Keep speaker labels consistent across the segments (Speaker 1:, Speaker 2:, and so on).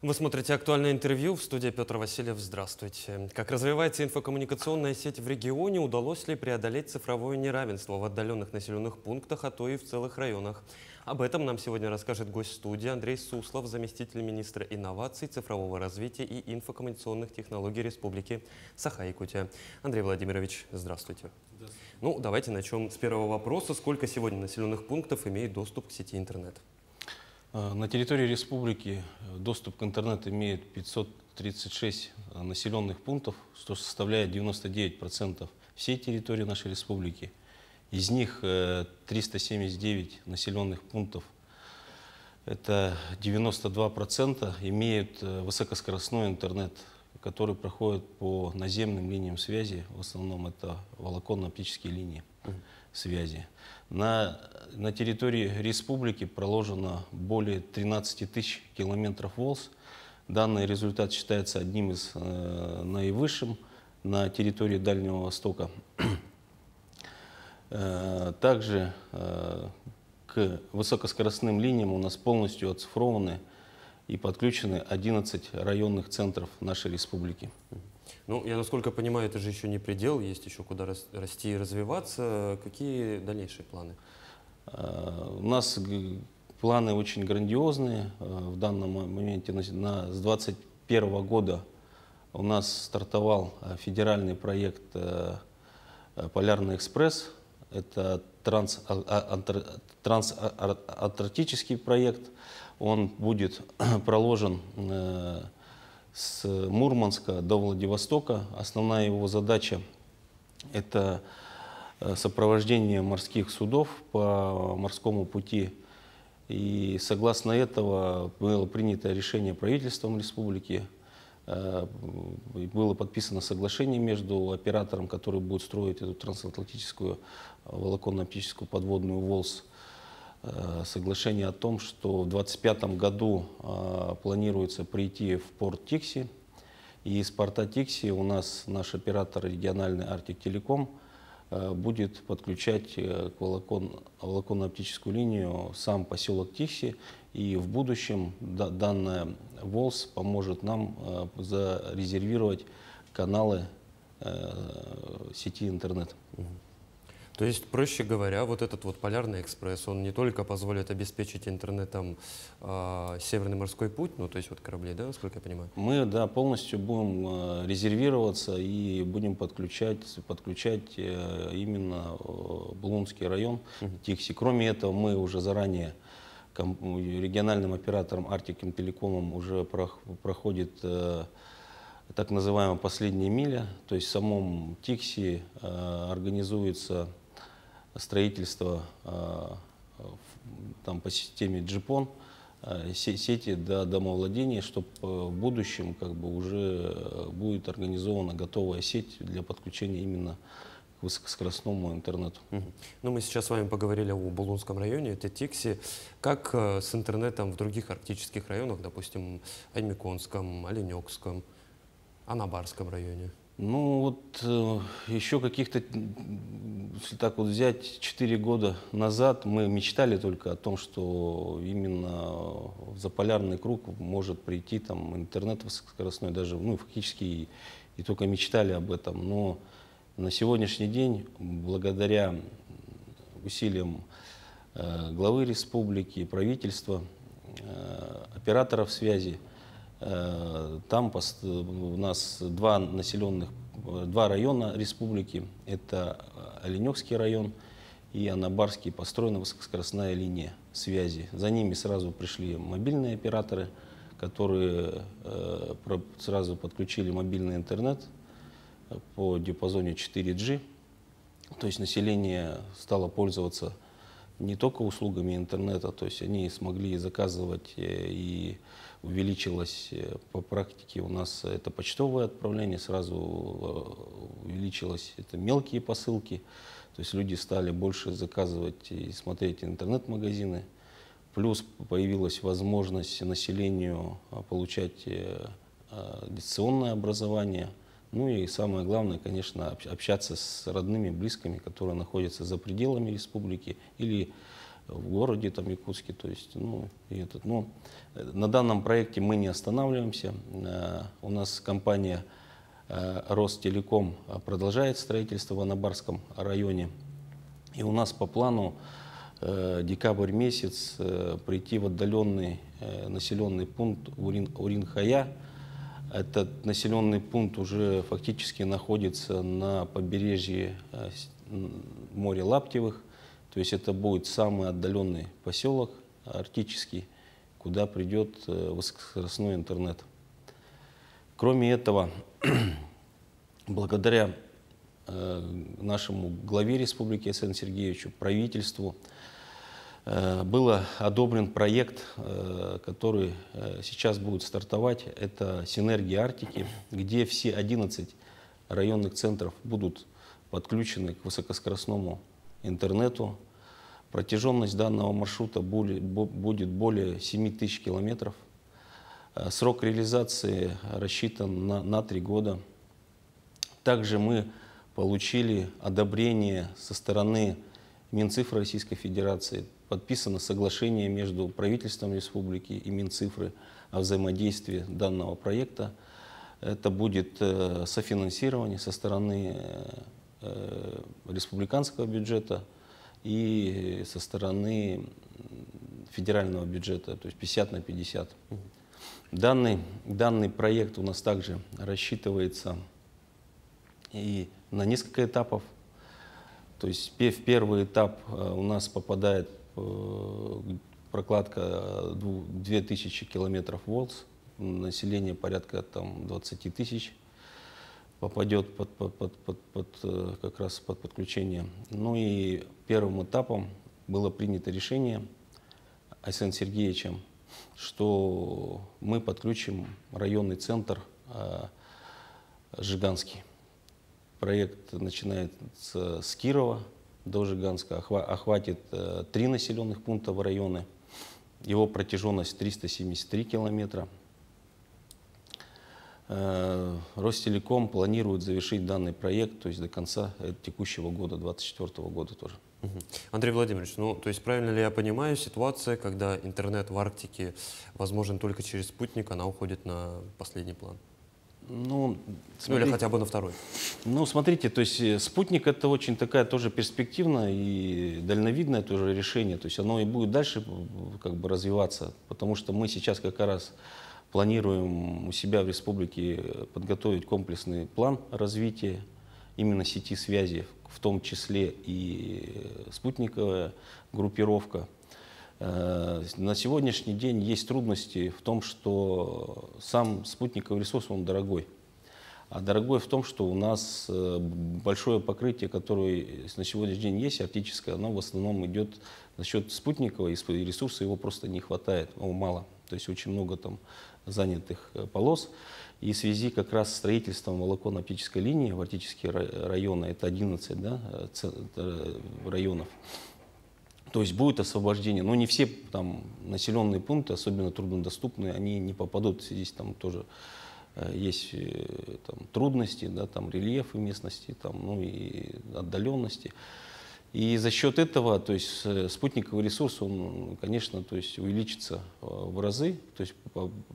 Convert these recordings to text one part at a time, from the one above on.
Speaker 1: Вы смотрите «Актуальное интервью», в студии Петр Васильев. Здравствуйте. Как развивается инфокоммуникационная сеть в регионе? Удалось ли преодолеть цифровое неравенство в отдаленных населенных пунктах, а то и в целых районах? Об этом нам сегодня расскажет гость студии Андрей Суслов, заместитель министра инноваций, цифрового развития и инфокоммуникационных технологий Республики Саха-Якутия. Андрей Владимирович, здравствуйте. Здравствуйте. Ну, давайте начнем с первого вопроса. Сколько сегодня населенных пунктов имеет доступ к сети интернет?
Speaker 2: На территории республики доступ к интернету имеет 536 населенных пунктов, что составляет 99% всей территории нашей республики. Из них 379 населенных пунктов, это 92%, имеют высокоскоростной интернет, который проходит по наземным линиям связи. В основном это волоконно-оптические линии связи. На территории республики проложено более 13 тысяч километров ВОЛС. Данный результат считается одним из наивысших на территории Дальнего Востока. Также к высокоскоростным линиям у нас полностью оцифрованы и подключены 11 районных центров нашей республики.
Speaker 1: Ну, я насколько понимаю, это же еще не предел, есть еще куда расти и развиваться. Какие дальнейшие планы?
Speaker 2: У нас планы очень грандиозные. В данном моменте с 2021 года у нас стартовал федеральный проект «Полярный экспресс». Это трансатлантический проект. Он будет проложен с Мурманска до Владивостока. Основная его задача – это сопровождение морских судов по морскому пути. И согласно этого было принято решение правительством республики. Было подписано соглашение между оператором, который будет строить эту трансатлантическую волоконно-оптическую подводную ВОЛС. Соглашение о том, что в 2025 году планируется прийти в порт Тикси. И из порта Тикси у нас наш оператор региональный Arctic Telecom будет подключать к волоконно-оптическую линию сам поселок Тикси. И в будущем данная ВОЛС поможет нам зарезервировать каналы сети интернет.
Speaker 1: То есть, проще говоря, вот этот вот Полярный экспресс, он не только позволит обеспечить интернетом Северный морской путь, ну то есть вот корабли, да, насколько я понимаю?
Speaker 2: Мы, да, полностью будем резервироваться и будем подключать именно Булунский район Тикси. Кроме этого, мы уже заранее региональным оператором Arctic Telecom уже проходит так называемая последняя миля, то есть в самом Тикси организуется строительство там, по системе GPON, сети домовладения, чтобы в будущем как бы уже будет организована готовая сеть для подключения именно к высокоскоростному интернету.
Speaker 1: Ну, мы сейчас с вами поговорили о Булунском районе, это Тикси. Как с интернетом в других арктических районах, допустим, Аймиконском, Оленёкском, Анабарском районе?
Speaker 2: Ну вот еще каких-то, если так вот взять, 4 года назад мы мечтали только о том, что именно в заполярный круг может прийти там интернет высокоскоростной, даже, ну, фактически и только мечтали об этом. Но на сегодняшний день, благодаря усилиям главы республики, правительства, операторов связи, там у нас два района республики, это Оленёкский район и Анабарский, построена высокоскоростная линия связи. За ними сразу пришли мобильные операторы, которые сразу подключили мобильный интернет по диапазоне 4G. То есть население стало пользоваться не только услугами интернета, то есть они смогли заказывать, и увеличилось по практике у нас это почтовое отправление, сразу увеличилось это мелкие посылки, то есть люди стали больше заказывать и смотреть интернет-магазины, плюс появилась возможность населению получать дистанционное образование. Ну и самое главное, конечно, общаться с родными, близкими, которые находятся за пределами республики или в городе там, Якутске. То есть, ну, и этот, но на данном проекте мы не останавливаемся. У нас компания Ростелеком продолжает строительство в Анабарском районе. И у нас по плану декабрь месяц прийти в отдаленный населенный пункт Урин-Хая. Этот населенный пункт уже фактически находится на побережье моря Лаптевых. То есть это будет самый отдаленный поселок арктический, куда придет высокоскоростной интернет. Кроме этого, благодаря нашему главе республики Арсену Сергеевичу, правительству, был одобрен проект, который сейчас будет стартовать. Это «Синергия Арктики», где все 11 районных центров будут подключены к высокоскоростному интернету. Протяженность данного маршрута будет более 7000 километров. Срок реализации рассчитан на 3 года. Также мы получили одобрение со стороны Минцифры Российской Федерации. Подписано соглашение между правительством республики и Минцифры о взаимодействии данного проекта. Это будет софинансирование со стороны республиканского бюджета и со стороны федерального бюджета, то есть 50 на 50. Данный проект у нас также рассчитывается и на несколько этапов. То есть в первый этап у нас попадает прокладка 2000 километров ВОЛС, население порядка там 20 тысяч попадет как раз под подключение. Ну и первым этапом было принято решение Арсеном Сергеевичем, что мы подключим районный центр Жиганский. Проект начинается с Кирова до Жиганска, охватит 3 населенных пункта в районе. Его протяженность 373 километра. Ростелеком планирует завершить данный проект, то есть до конца текущего года, 2024 года тоже.
Speaker 1: Андрей Владимирович, ну, то есть правильно ли я понимаю, ситуация, когда интернет в Арктике возможен только через спутник, она уходит на последний план?
Speaker 2: Ну,
Speaker 1: или хотя бы на второй.
Speaker 2: Ну, смотрите, то есть спутник — это очень такая тоже перспективная и дальновидное тоже решение. То есть оно и будет дальше как бы развиваться, потому что мы сейчас как раз планируем у себя в республике подготовить комплексный план развития именно сети связи, в том числе и спутниковая группировка. На сегодняшний день есть трудности в том, что сам спутниковый ресурс, он дорогой. А дорогой в том, что у нас большое покрытие, которое на сегодняшний день есть, оптическое, оно в основном идет за счет спутникового, и ресурса его просто не хватает, его мало. То есть очень много там занятых полос. И в связи как раз с строительством волоконно-оптической линии в арктические районы, это 11 районов, то есть будет освобождение, но не все там населенные пункты, особенно труднодоступные, они не попадут. Здесь там тоже есть там трудности, да, там рельефы местности, там, ну и отдаленности. И за счет этого, то есть спутниковый ресурс, он, конечно, то есть увеличится в разы, то есть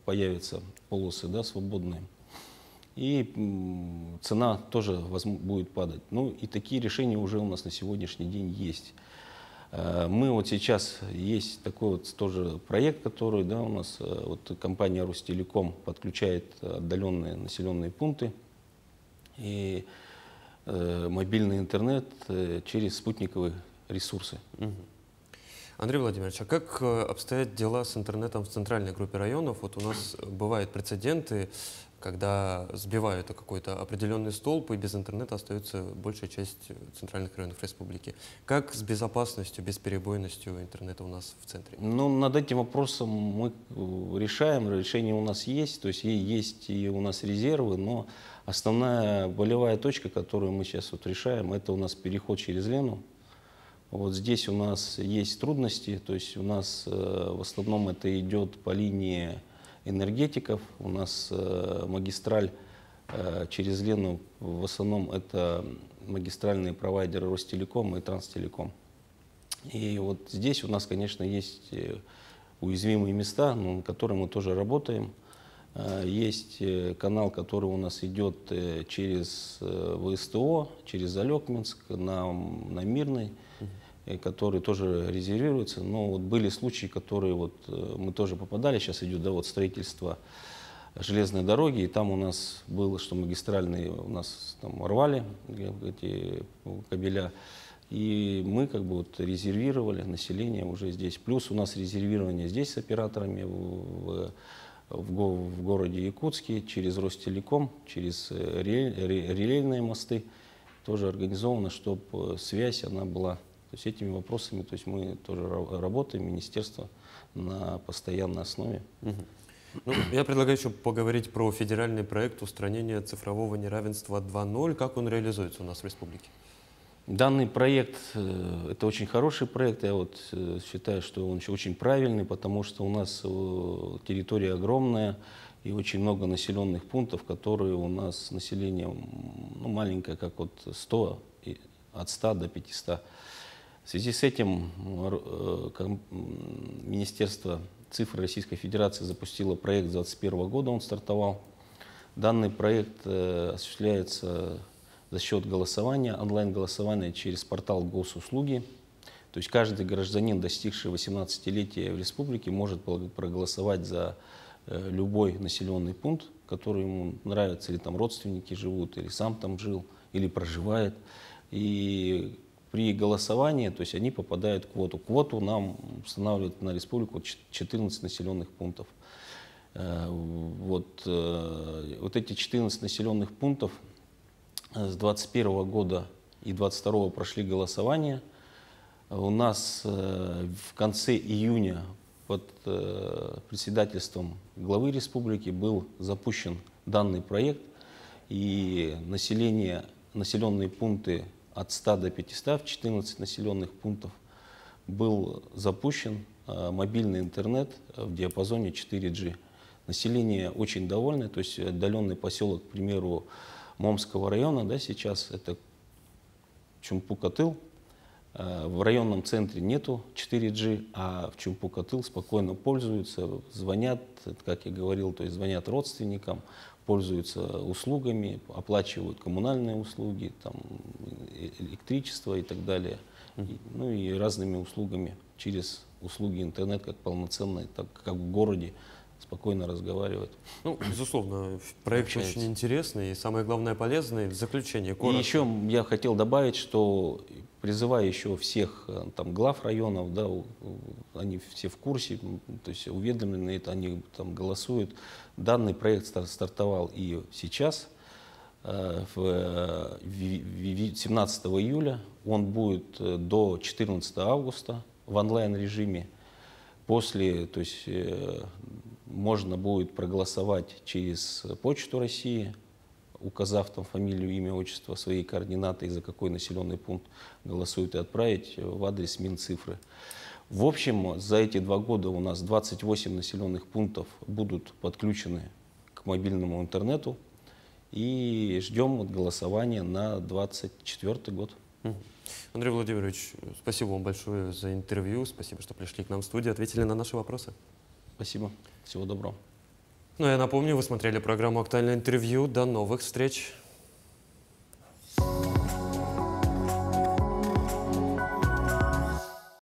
Speaker 2: появятся полосы, да, свободные. И цена тоже будет падать. Ну и такие решения уже у нас на сегодняшний день есть. Мы вот сейчас, есть такой вот тоже проект, который, да, у нас вот компания Ростелеком подключает отдаленные населенные пункты и мобильный интернет через спутниковые ресурсы.
Speaker 1: Андрей Владимирович, а как обстоят дела с интернетом в центральной группе районов? Вот у нас бывают прецеденты, когда сбивают какой-то определенный столб, и без интернета остается большая часть центральных районов республики. Как с безопасностью, бесперебойностью интернета у нас в центре?
Speaker 2: Ну, над этим вопросом мы решаем, решение у нас есть, то есть есть и у нас резервы, но основная болевая точка, которую мы сейчас вот решаем, это у нас переход через Лену. Вот здесь у нас есть трудности, то есть у нас в основном это идет по линии энергетиков. У нас магистраль через Лену, в основном это магистральные провайдеры Ростелеком и Транстелеком. И вот здесь у нас, конечно, есть уязвимые места, на которые мы тоже работаем. Есть канал, который у нас идет через ВСТО, через Залекминск на Мирный, который тоже резервируется. Но вот были случаи, которые вот мы тоже попадали. Сейчас идет, да, вот строительство железной дороги, и там у нас было, что магистральные у нас там рвали эти кабеля. И мы как бы вот резервировали население уже здесь. Плюс у нас резервирование здесь с операторами в городе Якутске, через Ростелеком, через релейные мосты тоже организовано, чтобы связь она была. То есть этими вопросами, то есть мы тоже работаем, министерство, на постоянной основе.
Speaker 1: Ну, я предлагаю еще поговорить про федеральный проект устранения цифрового неравенства 2.0. Как он реализуется у нас в республике?
Speaker 2: Данный проект, это очень хороший проект, я вот считаю, что он очень правильный, потому что у нас территория огромная и очень много населенных пунктов, которые у нас население маленькое, как вот 100, от 100 до 500. В связи с этим Министерство цифры Российской Федерации запустило проект с 2021 года, он стартовал. Данный проект осуществляется за счет голосования, онлайн-голосования через портал госуслуги. То есть каждый гражданин, достигший 18-летия в республике, может проголосовать за любой населенный пункт, который ему нравится, или там родственники живут, или сам там жил, или проживает. И при голосовании, то есть они попадают в квоту. Квоту нам устанавливают на республику 14 населенных пунктов. Вот эти 14 населенных пунктов с 2021 года и 2022 прошли голосование. У нас в конце июня под председательством главы республики был запущен данный проект, и населенные пункты от 100 до 500 в 14 населенных пунктов был запущен мобильный интернет в диапазоне 4G. Население очень довольно, то есть отдаленный поселок, к примеру, Момского района, да, сейчас это Чумпу-Катыл. В районном центре нету 4G, а в Чумпу-Катыл спокойно пользуются, звонят, как я говорил, то есть звонят родственникам, пользуются услугами, оплачивают коммунальные услуги, там, электричество и так далее. Ну и разными услугами через услуги интернет, как полноценные, так как в городе, спокойно разговаривать.
Speaker 1: Ну, безусловно, проект очень интересный и, самое главное, полезный. В заключение, коротко.
Speaker 2: И еще я хотел добавить, что призываю еще всех там глав районов, да, они все в курсе, то есть уведомлены, это они там голосуют. Данный проект стартовал и сейчас, 17 июля, он будет до 14 августа в онлайн-режиме. После, то есть можно будет проголосовать через Почту России, указав там фамилию, имя, отчество, свои координаты и за какой населенный пункт голосуют, и отправить в адрес Минцифры. В общем, за эти 2 года у нас 28 населенных пунктов будут подключены к мобильному интернету, и ждем голосования на 2024 год.
Speaker 1: Андрей Владимирович, спасибо вам большое за интервью, спасибо, что пришли к нам в студию, ответили на наши вопросы.
Speaker 2: Спасибо, всего доброго.
Speaker 1: Ну, я напомню, вы смотрели программу «Актуальное интервью». До новых встреч!